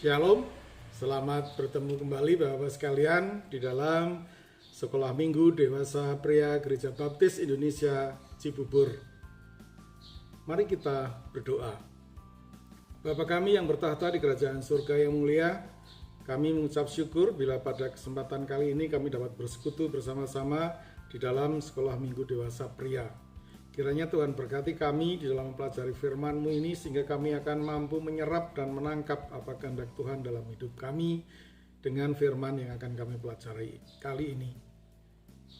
Shalom, selamat bertemu kembali Bapak-Bapak sekalian di dalam Sekolah Minggu Dewasa Pria Gereja Baptis Indonesia Cibubur. Mari kita berdoa. Bapa kami yang bertahta di kerajaan surga yang mulia, kami mengucap syukur bila pada kesempatan kali ini kami dapat bersekutu bersama-sama di dalam Sekolah Minggu Dewasa Pria. Kiranya Tuhan berkati kami di dalam mempelajari firman-Mu ini sehingga kami akan mampu menyerap dan menangkap apa kehendak Tuhan dalam hidup kami dengan firman yang akan kami pelajari kali ini.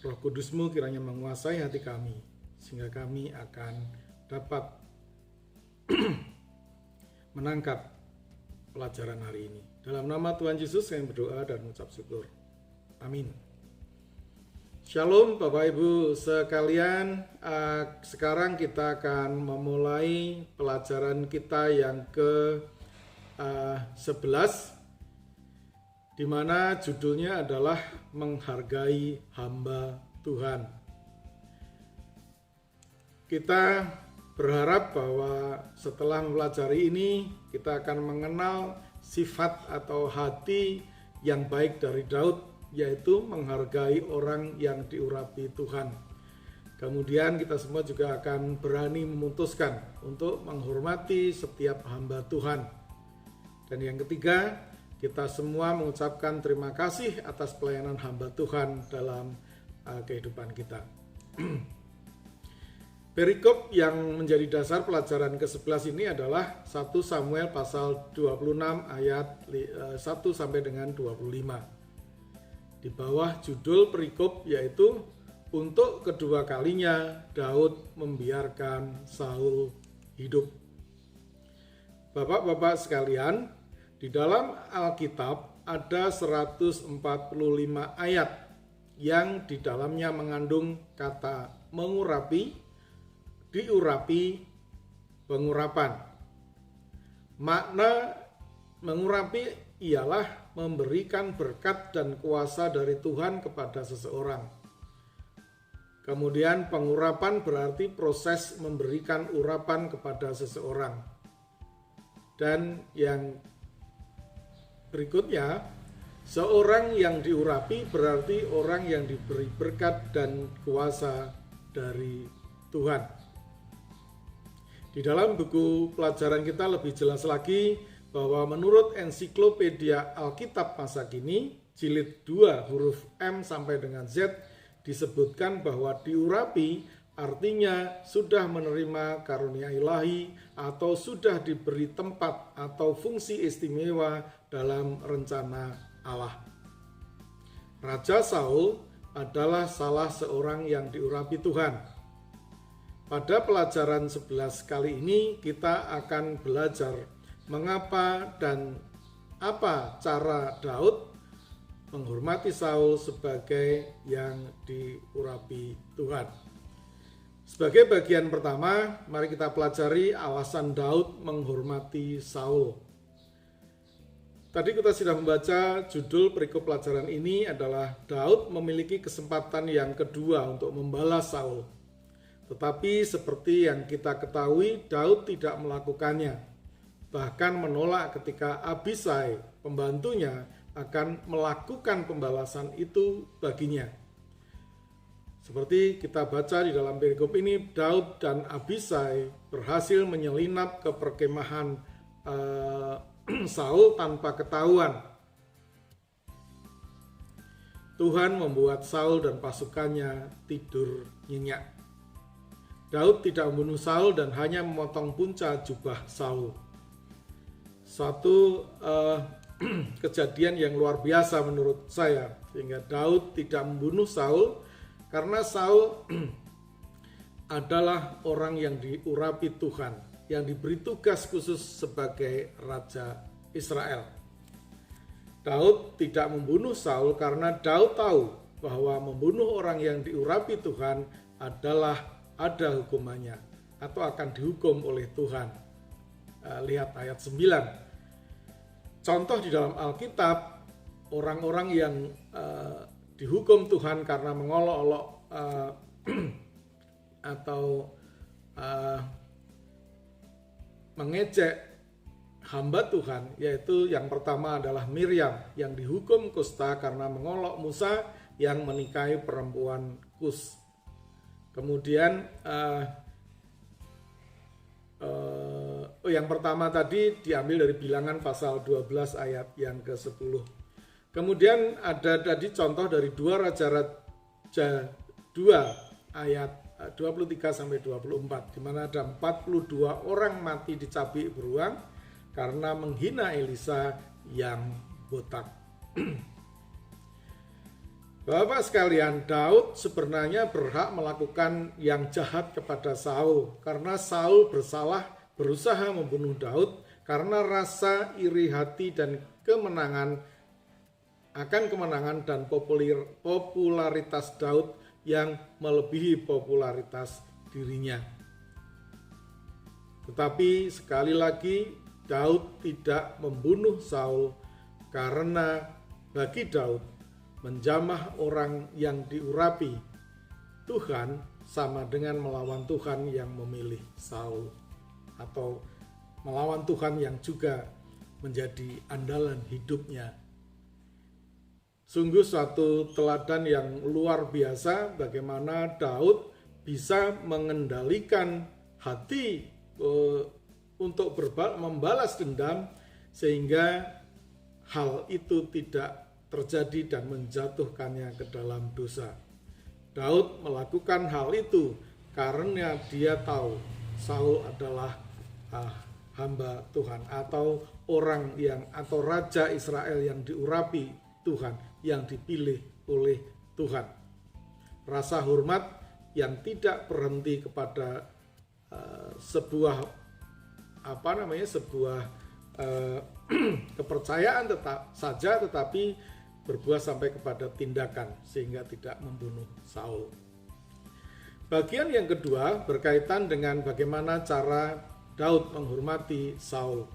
Roh Kudus-Mu kiranya menguasai hati kami sehingga kami akan dapat menangkap pelajaran hari ini. Dalam nama Tuhan Yesus saya berdoa dan mengucap syukur. Amin. Shalom Bapak Ibu sekalian, sekarang kita akan memulai pelajaran kita yang ke-11 di mana judulnya adalah menghargai hamba Tuhan. Kita berharap bahwa setelah mempelajari ini kita akan mengenal sifat atau hati yang baik dari Daud, yaitu menghargai orang yang diurapi Tuhan. Kemudian kita semua juga akan berani memutuskan untuk menghormati setiap hamba Tuhan. Dan yang ketiga, kita semua mengucapkan terima kasih atas pelayanan hamba Tuhan dalam kehidupan kita. Perikop yang menjadi dasar pelajaran ke-11 ini adalah 1 Samuel pasal 26 ayat 1 sampai dengan 25. Di bawah judul perikop yaitu untuk kedua kalinya Daud membiarkan Saul hidup. Bapak-bapak sekalian, di dalam Alkitab ada 145 ayat yang di dalamnya mengandung kata mengurapi, diurapi, pengurapan. Makna mengurapi ialah memberikan berkat dan kuasa dari Tuhan kepada seseorang. Kemudian pengurapan berarti proses memberikan urapan kepada seseorang. Dan yang berikutnya, seorang yang diurapi berarti orang yang diberi berkat dan kuasa dari Tuhan. Di dalam buku pelajaran kita lebih jelas lagi bahwa menurut ensiklopedia Alkitab masa kini, jilid 2 huruf M sampai dengan Z, disebutkan bahwa diurapi artinya sudah menerima karunia ilahi atau sudah diberi tempat atau fungsi istimewa dalam rencana Allah. Raja Saul adalah salah seorang yang diurapi Tuhan. Pada pelajaran 11 kali ini kita akan belajar mengapa dan apa cara Daud menghormati Saul sebagai yang diurapi Tuhan. Sebagai bagian pertama, mari kita pelajari alasan Daud menghormati Saul. Tadi kita sudah membaca judul perikop pelajaran ini adalah Daud memiliki kesempatan yang kedua untuk membalas Saul. Tetapi seperti yang kita ketahui, Daud tidak melakukannya. Bahkan menolak ketika Abisai, pembantunya, akan melakukan pembalasan itu baginya. Seperti kita baca di dalam perikop ini, Daud dan Abisai berhasil menyelinap ke perkemahan Saul tanpa ketahuan. Tuhan membuat Saul dan pasukannya tidur nyenyak. Daud tidak membunuh Saul dan hanya memotong punca jubah Saul. Satu kejadian yang luar biasa menurut saya, sehingga Daud tidak membunuh Saul karena Saul adalah orang yang diurapi Tuhan, yang diberi tugas khusus sebagai raja Israel. Daud tidak membunuh Saul karena Daud tahu bahwa membunuh orang yang diurapi Tuhan adalah ada hukumannya atau akan dihukum oleh Tuhan. Lihat ayat 9. Contoh di dalam Alkitab, orang-orang yang dihukum Tuhan karena mengolok-olok atau mengejek hamba Tuhan, yaitu yang pertama adalah Miriam yang dihukum kusta karena mengolok Musa yang menikahi perempuan Kus. Kemudian yang pertama tadi diambil dari Bilangan pasal 12 ayat yang ke-10. Kemudian ada tadi contoh dari 2 Raja 2 ayat 23 sampai 24 di mana ada 42 orang mati dicabik beruang karena menghina Elisa yang botak. Bapak sekalian, Daud sebenarnya berhak melakukan yang jahat kepada Saul karena Saul berusaha membunuh Daud karena rasa iri hati dan kemenangan dan popularitas Daud yang melebihi popularitas dirinya. Tetapi sekali lagi Daud tidak membunuh Saul karena bagi Daud menjamah orang yang diurapi Tuhan sama dengan melawan Tuhan yang memilih Saul, atau melawan Tuhan yang juga menjadi andalan hidupnya. Sungguh suatu teladan yang luar biasa bagaimana Daud bisa mengendalikan hati untuk membalas dendam sehingga hal itu tidak terjadi dan menjatuhkannya ke dalam dosa. Daud melakukan hal itu karena dia tahu Saul adalah hamba Tuhan atau raja Israel yang diurapi Tuhan, yang dipilih oleh Tuhan. Rasa hormat yang tidak berhenti kepada sebuah kepercayaan tetapi berbuah sampai kepada tindakan sehingga tidak membunuh Saul. Bagian yang kedua berkaitan dengan bagaimana cara Daud menghormati Saul.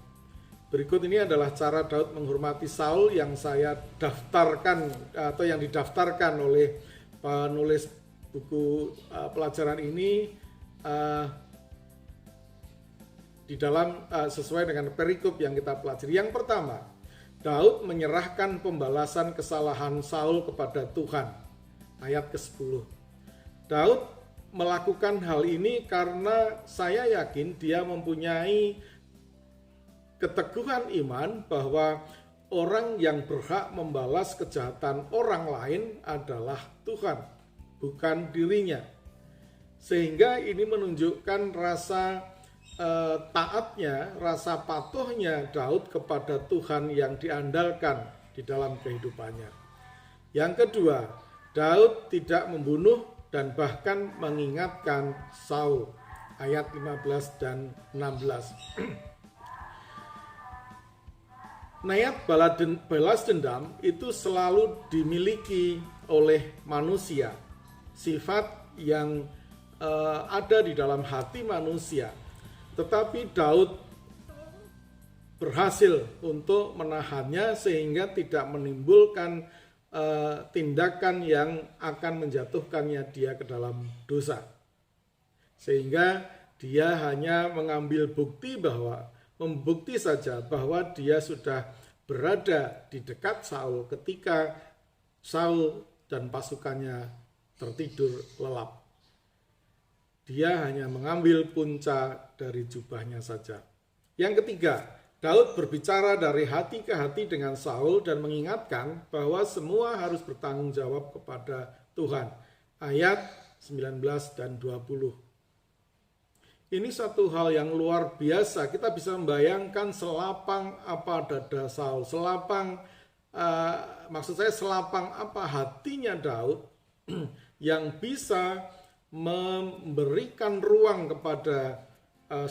Berikut ini adalah cara Daud menghormati Saul yang saya daftarkan atau yang didaftarkan oleh penulis buku pelajaran ini di dalam sesuai dengan perikop yang kita pelajari. Yang pertama, Daud menyerahkan pembalasan kesalahan Saul kepada Tuhan. Ayat ke-10. Daud melakukan hal ini karena saya yakin dia mempunyai keteguhan iman bahwa orang yang berhak membalas kejahatan orang lain adalah Tuhan, bukan dirinya. Sehingga ini menunjukkan rasa taatnya, rasa patuhnya Daud kepada Tuhan yang diandalkan di dalam kehidupannya. Yang kedua, Daud tidak membunuh dan bahkan mengingatkan Saul. Ayat 15 dan 16. Niat balas dendam itu selalu dimiliki oleh manusia. Sifat yang ada di dalam hati manusia. Tetapi Daud berhasil untuk menahannya sehingga tidak menimbulkan tindakan yang akan menjatuhkannya dia ke dalam dosa. Sehingga dia hanya mengambil membukti saja bahwa dia sudah berada di dekat Saul ketika Saul dan pasukannya tertidur lelap. Dia hanya mengambil punca dari jubahnya saja. Yang ketiga, Daud berbicara dari hati ke hati dengan Saul dan mengingatkan bahwa semua harus bertanggung jawab kepada Tuhan. Ayat 19 dan 20. Ini satu hal yang luar biasa. Kita bisa membayangkan selapang apa dada Saul, selapang apa hatinya Daud yang bisa memberikan ruang kepada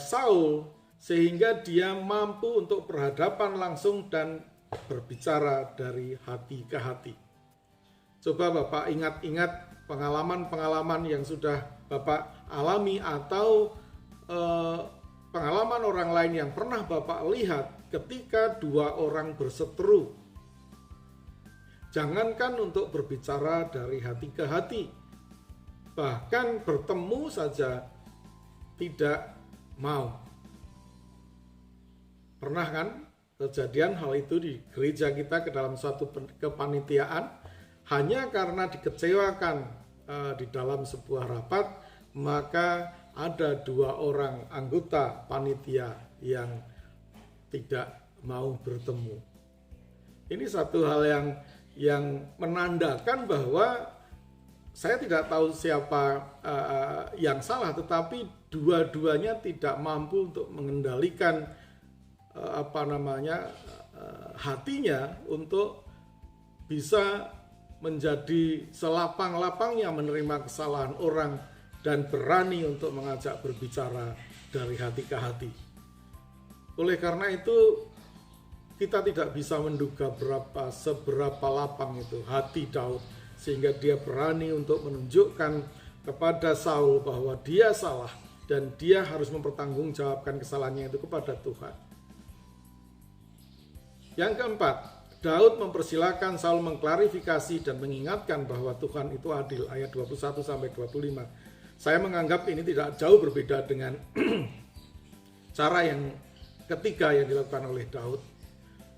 Saul sehingga dia mampu untuk berhadapan langsung dan berbicara dari hati ke hati. Coba Bapak ingat-ingat pengalaman-pengalaman yang sudah Bapak alami atau pengalaman orang lain yang pernah Bapak lihat ketika dua orang berseteru. Jangankan untuk berbicara dari hati ke hati, bahkan bertemu saja tidak mau. Pernah kan kejadian hal itu di gereja kita ke dalam suatu kepanitiaan, hanya karena dikecewakan di dalam sebuah rapat, maka ada 2 orang anggota panitia yang tidak mau bertemu. Ini satu hal yang menandakan bahwa saya tidak tahu siapa yang salah, tetapi dua-duanya tidak mampu untuk mengendalikan hatinya untuk bisa menjadi selapang-lapangnya menerima kesalahan orang dan berani untuk mengajak berbicara dari hati ke hati. Oleh karena itu, kita tidak bisa menduga seberapa lapang itu hati Daud, sehingga dia berani untuk menunjukkan kepada Saul bahwa dia salah dan dia harus mempertanggungjawabkan kesalahannya itu kepada Tuhan. Yang keempat, Daud mempersilahkan Saul mengklarifikasi dan mengingatkan bahwa Tuhan itu adil, ayat 21-25. Saya menganggap ini tidak jauh berbeda dengan cara yang ketiga yang dilakukan oleh Daud,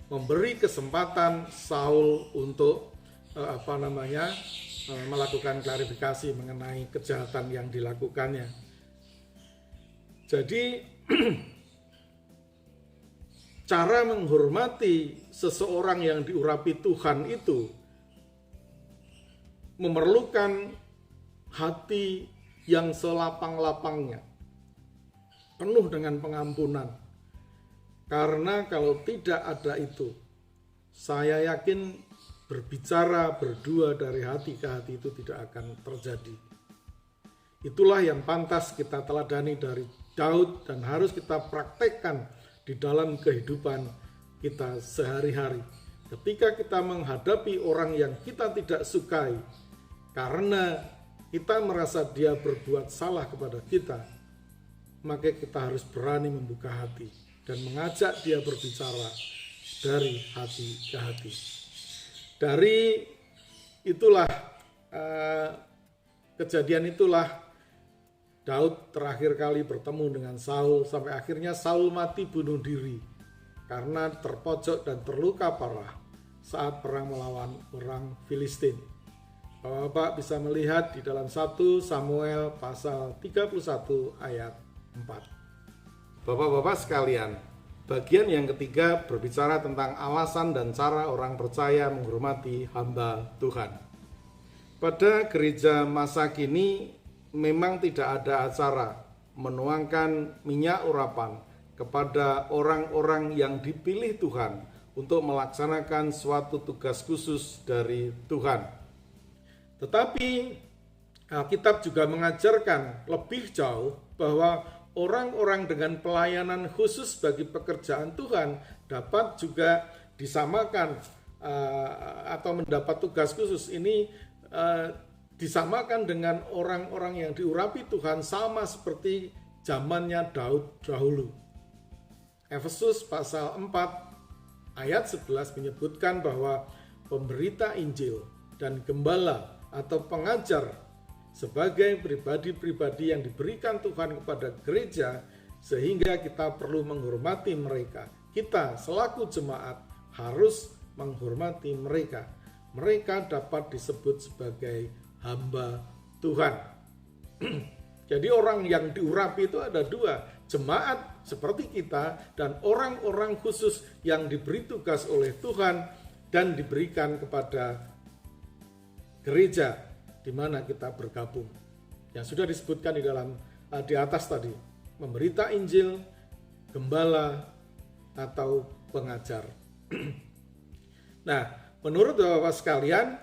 memberi kesempatan Saul untuk melakukan klarifikasi mengenai kejahatan yang dilakukannya. Jadi cara menghormati seseorang yang diurapi Tuhan itu memerlukan hati yang selapang-lapangnya, penuh dengan pengampunan. Karena kalau tidak ada itu, saya yakin berbicara berdua dari hati ke hati itu tidak akan terjadi. Itulah yang pantas kita teladani dari Daud dan harus kita praktekkan di dalam kehidupan kita sehari-hari. Ketika kita menghadapi orang yang kita tidak sukai, karena kita merasa dia berbuat salah kepada kita, maka kita harus berani membuka hati dan mengajak dia berbicara dari hati ke hati. Dari itulah kejadian itulah Daud terakhir kali bertemu dengan Saul, sampai akhirnya Saul mati bunuh diri karena terpojok dan terluka parah saat perang melawan orang Filistin. Bapak-bapak bisa melihat di dalam 1 Samuel pasal 31 ayat 4. Bapak-bapak sekalian, bagian yang ketiga berbicara tentang alasan dan cara orang percaya menghormati hamba Tuhan. Pada gereja masa kini memang tidak ada acara menuangkan minyak urapan kepada orang-orang yang dipilih Tuhan untuk melaksanakan suatu tugas khusus dari Tuhan. Tetapi Alkitab juga mengajarkan lebih jauh bahwa orang-orang dengan pelayanan khusus bagi pekerjaan Tuhan dapat juga disamakan atau mendapat tugas khusus ini disamakan dengan orang-orang yang diurapi Tuhan sama seperti zamannya Daud dahulu. Efesus pasal 4 ayat 11 menyebutkan bahwa pemberita Injil dan gembala atau pengajar sebagai pribadi-pribadi yang diberikan Tuhan kepada gereja, sehingga kita perlu menghormati mereka. Kita selaku jemaat harus menghormati mereka. Mereka dapat disebut sebagai hamba Tuhan. Jadi orang yang diurapi itu ada 2, jemaat seperti kita dan orang-orang khusus yang diberi tugas oleh Tuhan dan diberikan kepada gereja di mana kita bergabung. Yang sudah disebutkan di atas tadi, memberita Injil, gembala atau pengajar. Nah, menurut Bapak sekalian,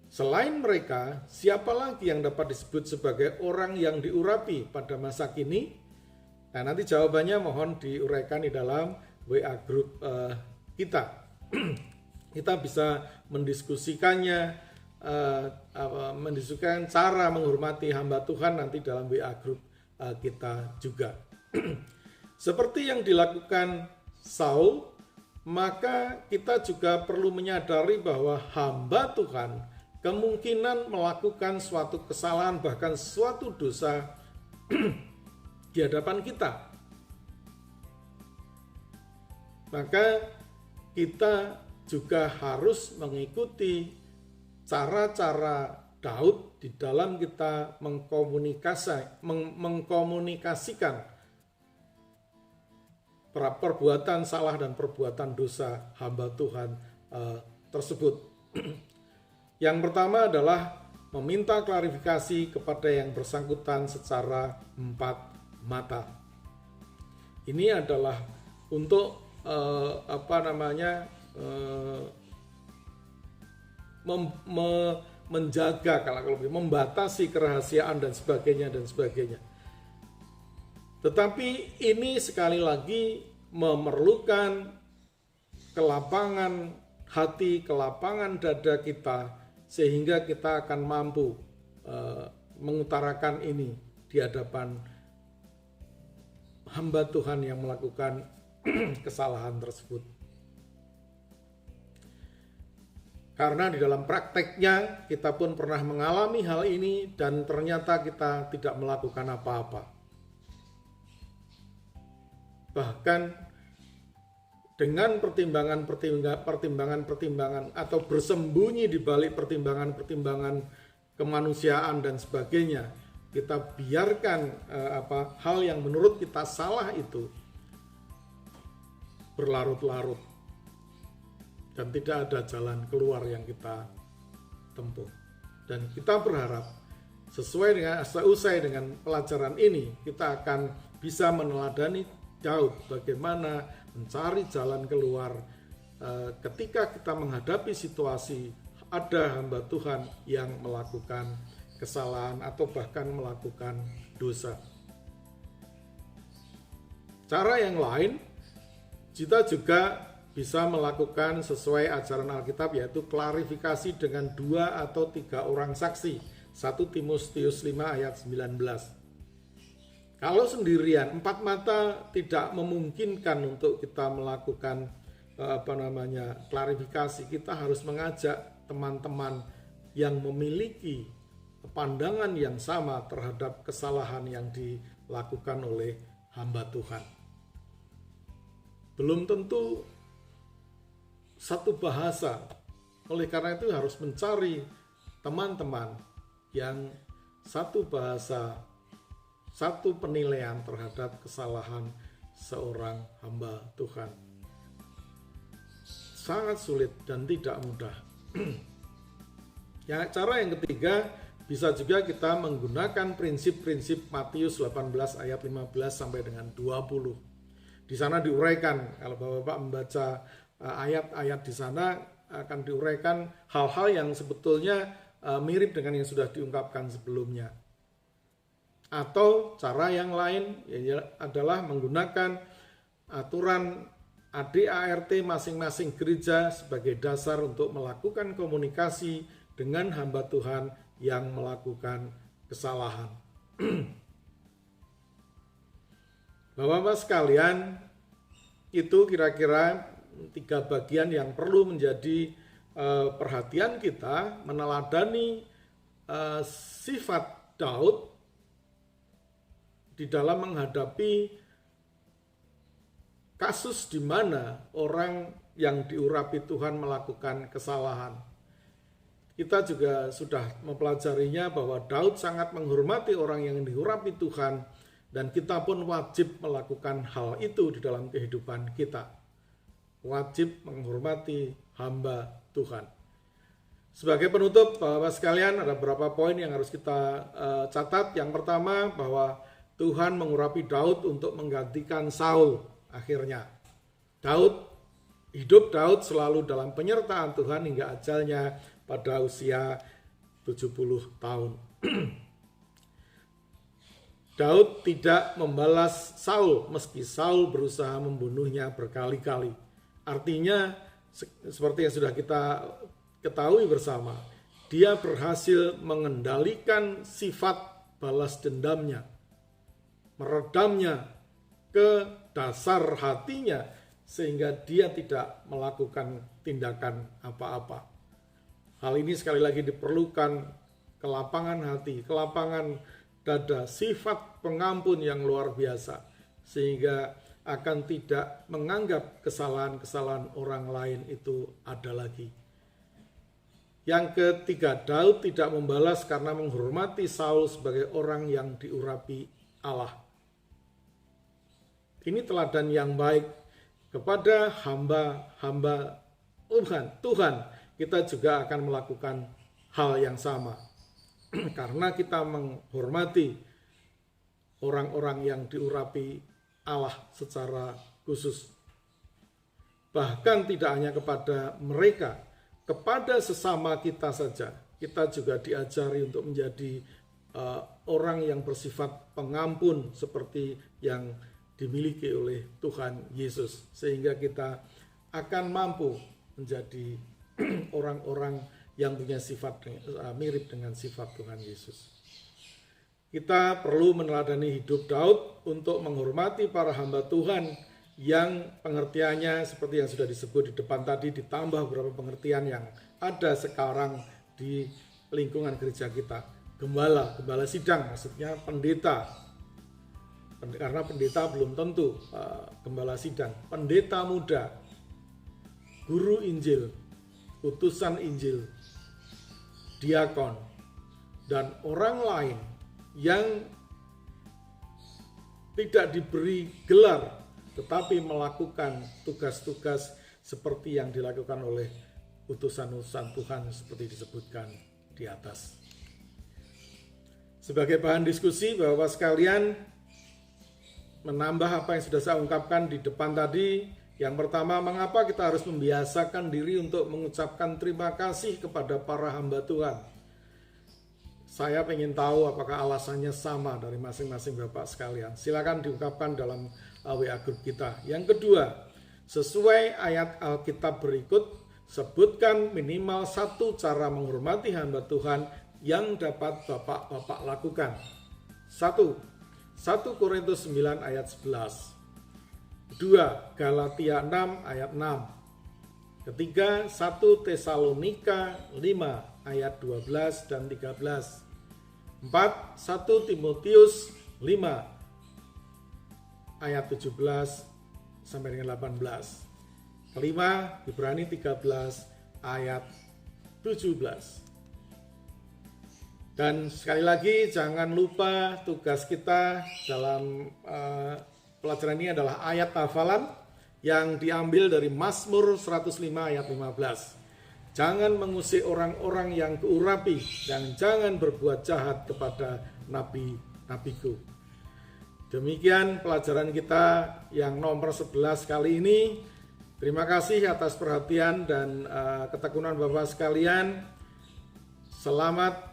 selain mereka, siapa lagi yang dapat disebut sebagai orang yang diurapi pada masa kini? Nah, nanti jawabannya mohon diuraikan di dalam WA group kita. Kita bisa mendiskusikan cara menghormati hamba Tuhan nanti dalam WA group kita juga. Seperti yang dilakukan Saul, maka kita juga perlu menyadari bahwa hamba Tuhan kemungkinan melakukan suatu kesalahan, bahkan suatu dosa di hadapan kita. maka kita juga harus mengikuti cara-cara Daud di dalam kita mengkomunikasikan perbuatan salah dan perbuatan dosa hamba Tuhan tersebut. Yang pertama adalah meminta klarifikasi kepada yang bersangkutan secara empat mata. Ini adalah untuk menjaga, kalau lebih membatasi kerahasiaan dan sebagainya. Tetapi ini sekali lagi memerlukan kelapangan hati, kelapangan dada kita, sehingga kita akan mampu mengutarakan ini di hadapan hamba Tuhan yang melakukan kesalahan tersebut. Karena di dalam prakteknya kita pun pernah mengalami hal ini dan ternyata kita tidak melakukan apa-apa. Bahkan dengan pertimbangan atau bersembunyi di balik pertimbangan kemanusiaan dan sebagainya, kita biarkan hal yang menurut kita salah itu berlarut-larut dan tidak ada jalan keluar yang kita tempuh. Dan kita berharap seusai dengan pelajaran ini, kita akan bisa meneladani Daud bagaimana mencari jalan keluar ketika kita menghadapi situasi ada hamba Tuhan yang melakukan kesalahan atau bahkan melakukan dosa. Cara yang lain, kita juga bisa melakukan sesuai ajaran Alkitab, yaitu klarifikasi dengan 2 atau 3 orang saksi. 1 Timotius 5 ayat 19. Kalau sendirian, 4 mata tidak memungkinkan untuk kita melakukan klarifikasi. Kita harus mengajak teman-teman yang memiliki pandangan yang sama terhadap kesalahan yang dilakukan oleh hamba Tuhan. Belum tentu satu bahasa, oleh karena itu harus mencari teman-teman yang satu bahasa, satu penilaian terhadap kesalahan seorang hamba Tuhan. Sangat sulit dan tidak mudah. Cara yang ketiga, bisa juga kita menggunakan prinsip-prinsip Matius 18 ayat 15 sampai dengan 20. Di sana diuraikan, kalau Bapak-bapak membaca ayat-ayat di sana akan diuraikan hal-hal yang sebetulnya mirip dengan yang sudah diungkapkan sebelumnya. Atau cara yang lain adalah menggunakan aturan ADART masing-masing gereja sebagai dasar untuk melakukan komunikasi dengan hamba Tuhan yang melakukan kesalahan. Bapak-bapak sekalian, itu kira-kira 3 bagian yang perlu menjadi perhatian kita, meneladani sifat Daud di dalam menghadapi kasus di mana orang yang diurapi Tuhan melakukan kesalahan. Kita juga sudah mempelajarinya bahwa Daud sangat menghormati orang yang diurapi Tuhan, dan kita pun wajib melakukan hal itu di dalam kehidupan kita. Wajib menghormati hamba Tuhan. Sebagai penutup, Bapak-bapak sekalian, ada beberapa poin yang harus kita catat. Yang pertama, bahwa Tuhan mengurapi Daud untuk menggantikan Saul. Akhirnya Daud selalu dalam penyertaan Tuhan hingga ajalnya pada usia 70 tahun. Daud tidak membalas Saul meski Saul berusaha membunuhnya berkali-kali. Artinya seperti yang sudah kita ketahui bersama, dia berhasil mengendalikan sifat balas dendamnya, meredamnya ke dasar hatinya sehingga dia tidak melakukan tindakan apa-apa. Hal ini sekali lagi diperlukan kelapangan hati, kelapangan dada, sifat pengampun yang luar biasa, sehingga akan tidak menganggap kesalahan-kesalahan orang lain itu ada lagi. Yang ketiga, Daud tidak membalas karena menghormati Saul sebagai orang yang diurapi Allah. Ini teladan yang baik kepada hamba-hamba Tuhan. Kita juga akan melakukan hal yang sama. Karena kita menghormati orang-orang yang diurapi Allah secara khusus. Bahkan tidak hanya kepada mereka, kepada sesama kita saja. Kita juga diajari untuk menjadi orang yang bersifat pengampun seperti yang dimiliki oleh Tuhan Yesus. Sehingga kita akan mampu menjadi orang-orang yang punya sifat mirip dengan sifat Tuhan Yesus. Kita perlu meneladani hidup Daud untuk menghormati para hamba Tuhan yang pengertiannya seperti yang sudah disebut di depan tadi, ditambah beberapa pengertian yang ada sekarang di lingkungan gereja kita. Gembala sidang, maksudnya pendeta. Karena pendeta belum tentu gembala sidang. Pendeta muda, guru Injil, utusan Injil, diakon, dan orang lain yang tidak diberi gelar tetapi melakukan tugas-tugas seperti yang dilakukan oleh utusan-utusan Tuhan seperti disebutkan di atas. Sebagai bahan diskusi, Bapak sekalian, menambah apa yang sudah saya ungkapkan di depan tadi, yang pertama, mengapa kita harus membiasakan diri untuk mengucapkan terima kasih kepada para hamba Tuhan? Saya ingin tahu apakah alasannya sama dari masing-masing Bapak sekalian. Silakan diungkapkan dalam WA grup kita. Yang kedua, sesuai ayat Alkitab berikut, sebutkan minimal satu cara menghormati hamba Tuhan yang dapat Bapak-Bapak lakukan. 1 Korintus 9 ayat 11. 2 Galatia 6 ayat 6. Ketiga, 1 Tesalonika 5 ayat 12 dan 13. 4 1 Timotius 5 ayat 17 sampai dengan 18. Kelima, Ibrani 13 ayat 17. Dan sekali lagi jangan lupa tugas kita dalam pelajaran ini adalah ayat hafalan yang diambil dari Mazmur 105 ayat 15. Jangan mengusik orang-orang yang keurapi dan jangan berbuat jahat kepada nabi-nabiku. Demikian pelajaran kita yang nomor 11 kali ini. Terima kasih atas perhatian dan ketekunan Bapak sekalian. Selamat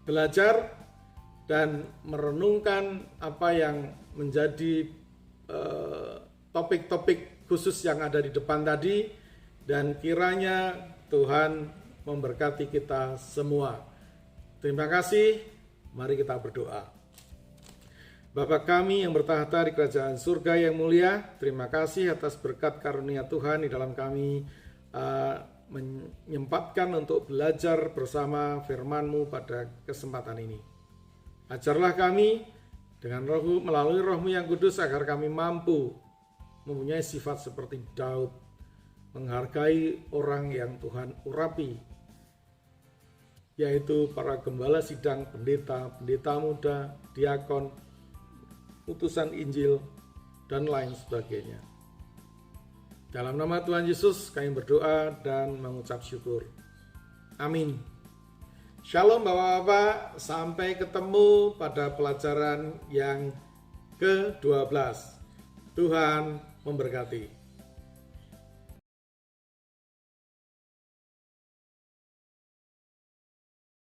belajar dan merenungkan apa yang menjadi topik-topik khusus yang ada di depan tadi. Dan kiranya Tuhan memberkati kita semua. Terima kasih. Mari kita berdoa. Bapa kami yang bertahta di kerajaan surga yang mulia, terima kasih atas berkat karunia Tuhan di dalam kami menyempatkan untuk belajar bersama firman-Mu pada kesempatan ini. Ajarlah kami dengan melalui Roh-Mu yang kudus agar kami mampu mempunyai sifat seperti Daud, menghargai orang yang Tuhan urapi, yaitu para gembala sidang, pendeta muda, diakon, utusan Injil, dan lain sebagainya. Dalam nama Tuhan Yesus kami berdoa dan mengucap syukur. Amin. Shalom Bapak-Bapak, sampai ketemu pada pelajaran yang ke-12. Tuhan memberkati.